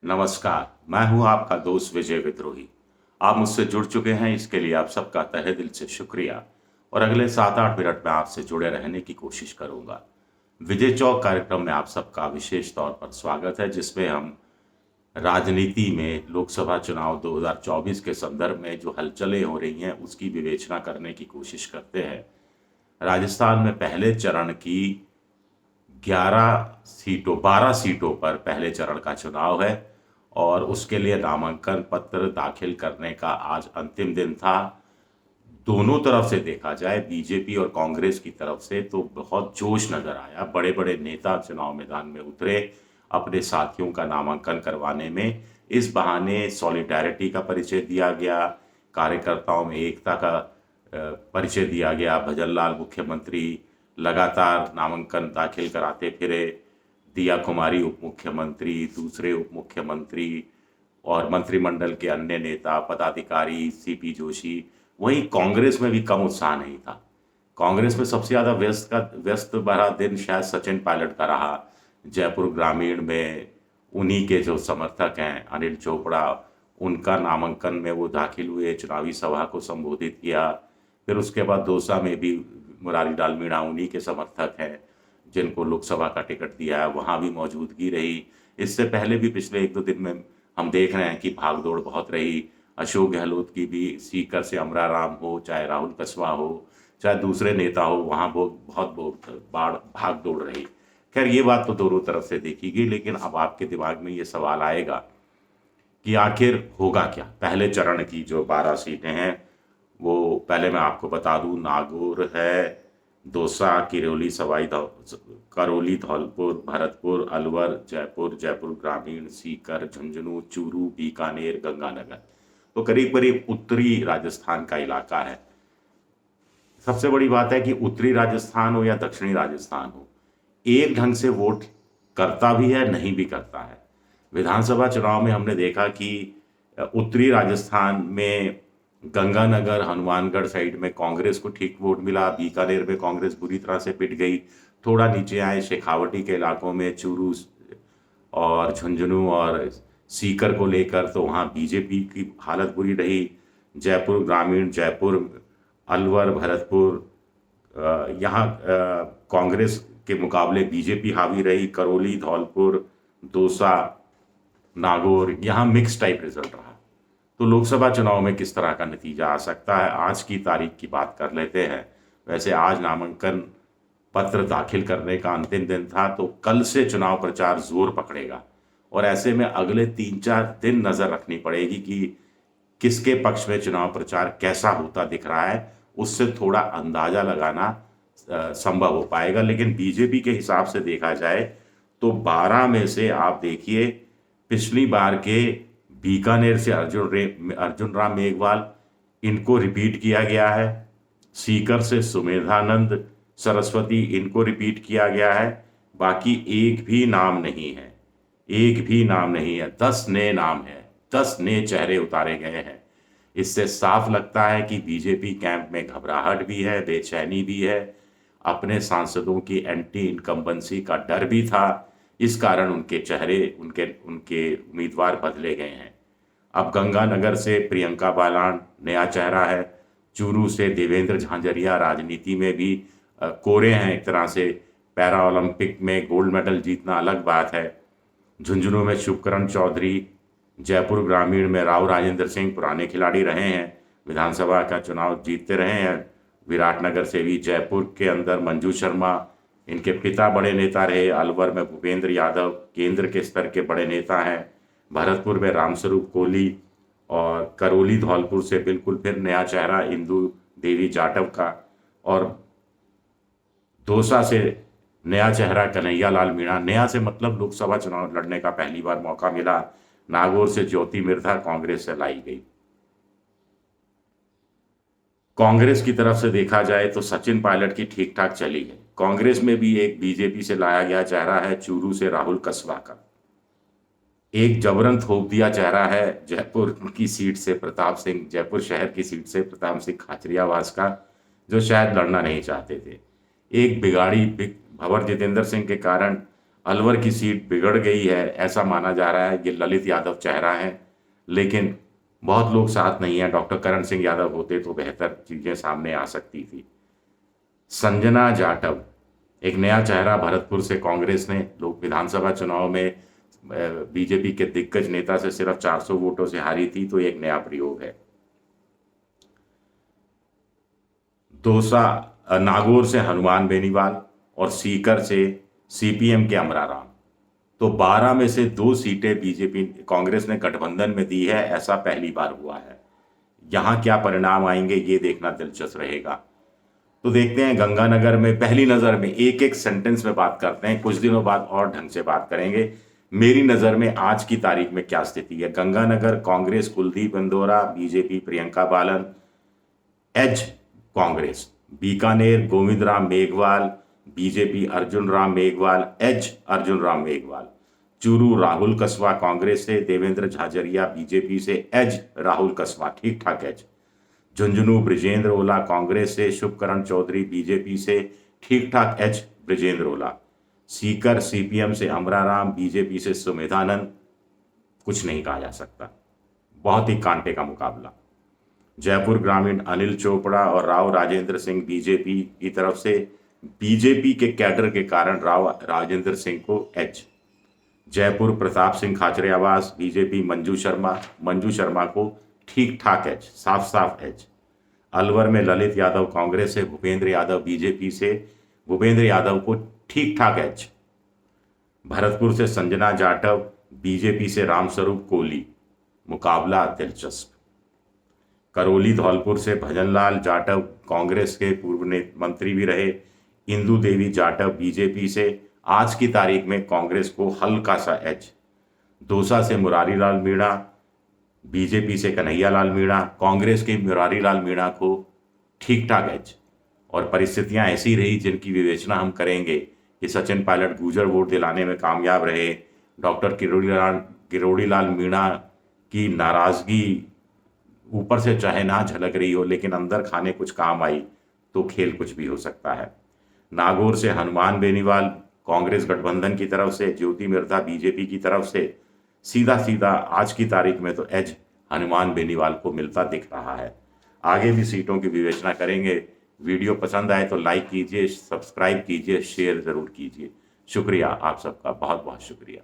नमस्कार। मैं हूं आपका दोस्त विजय विद्रोही। आप मुझसे जुड़ चुके हैं, इसके लिए आप सबका तहे दिल से शुक्रिया। और अगले 7-8 मिनट में आपसे जुड़े रहने की कोशिश करूंगा। विजय चौक कार्यक्रम में आप सबका विशेष तौर पर स्वागत है, जिसमें हम राजनीति में लोकसभा चुनाव 2024 के संदर्भ में जो हलचलें हो रही हैं उसकी विवेचना करने की कोशिश करते हैं। राजस्थान में पहले चरण की 12 सीटों पर पहले चरण का चुनाव है और उसके लिए नामांकन पत्र दाखिल करने का आज अंतिम दिन था। दोनों तरफ से देखा जाए, बीजेपी और कांग्रेस की तरफ से तो बहुत जोश नजर आया। बड़े बड़े नेता चुनाव मैदान में उतरे अपने साथियों का नामांकन करवाने में। इस बहाने सॉलिडारिटी का परिचय दिया गया, कार्यकर्ताओं में एकता का परिचय दिया गया। भजनलाल मुख्यमंत्री लगातार नामांकन दाखिल कराते फिरे। दिया कुमारी उप मुख्यमंत्री, दूसरे उप मुख्यमंत्री और मंत्रिमंडल के अन्य नेता पदाधिकारी, सीपी जोशी। वहीं कांग्रेस में भी कम उत्साह नहीं था। कांग्रेस में सबसे ज्यादा व्यस्त भरा दिन शायद सचिन पायलट का रहा। जयपुर ग्रामीण में उन्हीं के जो समर्थक हैं अनिल चोपड़ा, उनका नामांकन में वो दाखिल हुए, चुनावी सभा को संबोधित किया। फिर उसके बाद दौसा में भी मुरारी लाल मीणा उन्हीं के समर्थक हैं जिनको लोकसभा का टिकट दिया है, वहाँ भी मौजूदगी रही। इससे पहले भी पिछले 1-2 दिन में हम देख रहे हैं कि भागदौड़ बहुत रही। अशोक गहलोत की भी सीकर से अमरा राम हो, चाहे राहुल कस्वा हो, चाहे दूसरे नेता हो, वहाँ बहुत बाढ़ भाग दौड़ रही। खैर, ये बात तो दोनों तरफ से देखी गई, लेकिन अब आपके दिमाग में ये सवाल आएगा कि आखिर होगा क्या। पहले चरण की जो 12 सीटें हैं वो पहले मैं आपको बता दूं, नागौर है, दौसा, करौली, धौलपुर, भरतपुर, अलवर, जयपुर, जयपुर ग्रामीण, सीकर, झुंझुनू, चूरू, बीकानेर, गंगानगर। तो करीब करीब उत्तरी राजस्थान का इलाका है। सबसे बड़ी बात है कि उत्तरी राजस्थान हो या दक्षिणी राजस्थान हो, एक ढंग से वोट करता भी है, नहीं भी करता है। विधानसभा चुनाव में हमने देखा कि उत्तरी राजस्थान में गंगानगर, हनुमानगढ़ साइड में कांग्रेस को ठीक वोट मिला। बीकानेर में कांग्रेस बुरी तरह से पिट गई। थोड़ा नीचे आए शेखावटी के इलाकों में, चूरू और झुंझुनू और सीकर को लेकर, तो वहाँ बीजेपी की हालत बुरी रही। जयपुर ग्रामीण, जयपुर, अलवर, भरतपुर, यहाँ कांग्रेस के मुकाबले बीजेपी हावी रही। करौली, धौलपुर, दौसा, नागौर, यहाँ मिक्स टाइप रिजल्ट रहा। तो लोकसभा चुनाव में किस तरह का नतीजा आ सकता है, आज की तारीख की बात कर लेते हैं। वैसे आज नामांकन पत्र दाखिल करने का अंतिम दिन था, तो कल से चुनाव प्रचार जोर पकड़ेगा और ऐसे में अगले 3-4 दिन नजर रखनी पड़ेगी कि किसके पक्ष में चुनाव प्रचार कैसा होता दिख रहा है। उससे थोड़ा अंदाजा लगाना संभव हो पाएगा। लेकिन बीजेपी के हिसाब से देखा जाए तो 12 में से आप देखिए, पिछली बार के बीकानेर से अर्जुन राम मेघवाल, इनको रिपीट किया गया है। सीकर से सुमेधानंद सरस्वती, इनको रिपीट किया गया है। बाकी एक भी नाम नहीं है, एक भी नाम नहीं है। 10 नए नाम है, 10 नए चेहरे उतारे गए हैं। इससे साफ लगता है कि बीजेपी कैंप में घबराहट भी है, बेचैनी भी है। अपने सांसदों की एंटी इनकम्बेंसी का डर भी था। इस कारण उनके चेहरे, उनके उनके उम्मीदवार बदले गए हैं। अब गंगानगर से प्रियंका बालान नया चेहरा है। चूरू से देवेंद्र झांझरिया राजनीति में भी कोरे हैं एक तरह से। पैरा ओलंपिक में गोल्ड मेडल जीतना अलग बात है। झुंझुनू में शुभकरण चौधरी, जयपुर ग्रामीण में राव राजेंद्र सिंह पुराने खिलाड़ी रहे हैं, विधानसभा का चुनाव जीतते रहे हैं। विराटनगर से भी, जयपुर के अंदर मंजू शर्मा, इनके पिता बड़े नेता रहे। अलवर में भूपेंद्र यादव केंद्र के स्तर के बड़े नेता हैं। भरतपुर में रामस्वरूप कोहली और करौली धौलपुर से बिल्कुल फिर नया चेहरा इंदु देवी जाटव का, और दौसा से नया चेहरा कन्हैया लाल मीणा। नया से मतलब लोकसभा चुनाव लड़ने का पहली बार मौका मिला। नागौर से ज्योति मिर्धा कांग्रेस से लाई गई। कांग्रेस की तरफ से देखा जाए तो सचिन पायलट की ठीक ठाक चली है। कांग्रेस में भी एक बीजेपी से लाया गया चेहरा है, चूरू से राहुल कस्वा का। एक जबरन थोप दिया चेहरा है जयपुर की सीट से प्रताप सिंह, जयपुर शहर की सीट से प्रताप सिंह खाचरियावास का, जो शायद लड़ना नहीं चाहते थे। एक बिगाड़ी भंवर जितेंद्र सिंह के कारण अलवर की सीट बिगड़ गई है, ऐसा माना जा रहा है। ये ललित यादव चेहरा है, लेकिन बहुत लोग साथ नहीं है। डॉक्टर करण सिंह यादव होते तो बेहतर चीजें सामने आ सकती थी। संजना जाटव, एक नया चेहरा भरतपुर से कांग्रेस ने लोक विधानसभा चुनाव में बीजेपी के दिग्गज नेता से सिर्फ 400 वोटों से हारी थी, तो एक नया प्रयोग है। दौसा नागौर से हनुमान बेनीवाल और सीकर से सीपीएम के अमराराम। तो 12 में से 2 सीटें बीजेपी कांग्रेस ने गठबंधन में दी है, ऐसा पहली बार हुआ है। यहां क्या परिणाम आएंगे ये देखना दिलचस्प रहेगा। तो देखते हैं गंगानगर में। पहली नजर में एक एक सेंटेंस में बात करते हैं, कुछ दिनों बाद और ढंग से बात करेंगे। मेरी नजर में आज की तारीख में क्या स्थिति है। गंगानगर कांग्रेस कुलदीप इंदौरा, बीजेपी प्रियंका बालन, एच कांग्रेस। बीकानेर गोविंद राम मेघवाल, बीजेपी अर्जुन राम मेघवाल, एच अर्जुन राम मेघवाल। चूरू राहुल कस्वा कांग्रेस से, देवेंद्र झाझरिया बीजेपी से, एच राहुल कस्वा, ठीक ठाक एच। झुंझुनू ब्रिजेंद्र ओला कांग्रेस से, शुभकरण चौधरी बीजेपी से, ठीक ठाक एच ब्रिजेंद्र ओला। सीकर सीपीएम से अमराराम, बीजेपी से सुमेधानंद, कुछ नहीं कहा जा सकता, बहुत ही कांटे का मुकाबला। जयपुर ग्रामीण अनिल चोपड़ा और राव राजेंद्र सिंह बीजेपी की तरफ से, बीजेपी के कैडर के कारण राव राजेंद्र सिंह को एच। जयपुर प्रताप सिंह खाचरियावास बीजेपी मंजू शर्मा को ठीक ठाक एच, साफ साफ एच। अलवर में ललित यादव कांग्रेस से, भूपेंद्र यादव बीजेपी से, भूपेंद्र यादव को ठीक ठाक एच। भरतपुर से संजना जाटव, बीजेपी से रामस्वरूप कोहली, मुकाबला दिलचस्प। करौली धौलपुर से भजनलाल जाटव, कांग्रेस के पूर्व मंत्री भी रहे, इंदू देवी जाटव बीजेपी से, आज की तारीख में कांग्रेस को हल्का सा एच। दौसा से मुरारी लाल मीणा, बीजेपी से कन्हैया लाल मीणा, कांग्रेस के मुरारी लाल मीणा को ठीक ठाक एच। और परिस्थितियां ऐसी रही जिनकी विवेचना हम करेंगे कि सचिन पायलट गुर्जर वोट दिलाने में कामयाब रहे, डॉक्टर किरोड़ी लाल मीणा की नाराजगी ऊपर से चाहे ना झलक रही हो लेकिन अंदर खाने कुछ काम आई, तो खेल कुछ भी हो सकता है। नागौर से हनुमान बेनीवाल कांग्रेस गठबंधन की तरफ से, ज्योति मिर्धा बीजेपी की तरफ से, सीधा सीधा आज की तारीख में तो एज हनुमान बेनीवाल को मिलता दिख रहा है। आगे भी सीटों की विवेचना करेंगे। वीडियो पसंद आए तो लाइक कीजिए, सब्सक्राइब कीजिए, शेयर जरूर कीजिए। शुक्रिया, आप सबका बहुत बहुत शुक्रिया।